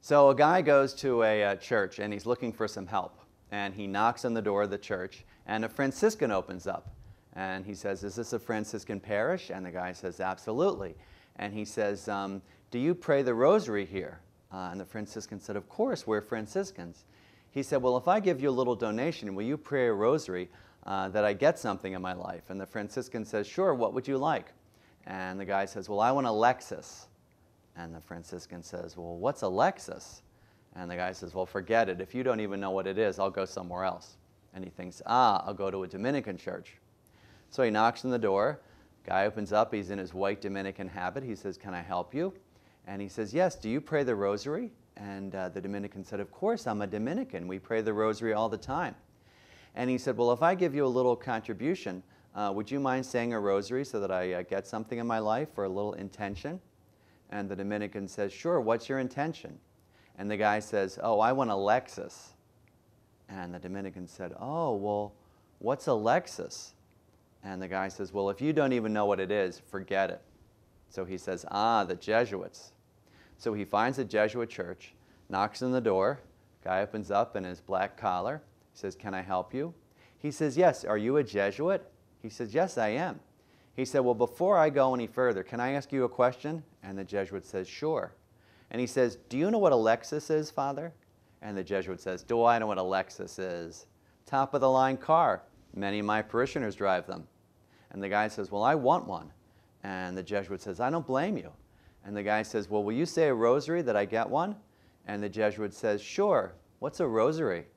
So a guy goes to a church and he's looking for some help. And he knocks on the door of the church and a Franciscan opens up. And he says, "Is this a Franciscan parish?" And the guy says, "Absolutely." And he says, "Do you pray the rosary here?" And the Franciscan said, "Of course, we're Franciscans." He said, "Well, if I give you a little donation, will you pray a rosary that I get something in my life?" And the Franciscan says, "Sure, what would you like?" And the guy says, "Well, I want a Lexus." And the Franciscan says, "Well, what's a Lexus?" And the guy says, "Well, forget it. If you don't even know what it is, I'll go somewhere else." And he thinks, I'll go to a Dominican church. So he knocks on the door. Guy opens up. He's in his white Dominican habit. He says, "Can I help you?" And he says, "Yes, do you pray the rosary?" And the Dominican said, "Of course, I'm a Dominican. We pray the rosary all the time." And he said, "Well, if I give you a little contribution, would you mind saying a rosary so that I get something in my life for a little intention?" And the Dominican says, "Sure, what's your intention?" And the guy says, "Oh, I want a Lexus." And the Dominican said, "Oh, well, what's a Lexus?" And the guy says, "Well, if you don't even know what it is, forget it." So he says, "The Jesuits." So he finds a Jesuit church, knocks on the door. Guy opens up in his black collar. He says, "Can I help you?" He says, "Yes, are you a Jesuit?" He says, "Yes, I am." He said, "Well, before I go any further, can I ask you a question?" And the Jesuit says, "Sure." And he says, "Do you know what a Lexus is, Father?" And the Jesuit says, "Do I know what a Lexus is? Top of the line car. Many of my parishioners drive them." And the guy says, "Well, I want one." And the Jesuit says, "I don't blame you." And the guy says, "Well, will you say a rosary that I get one?" And the Jesuit says, "Sure. What's a rosary?"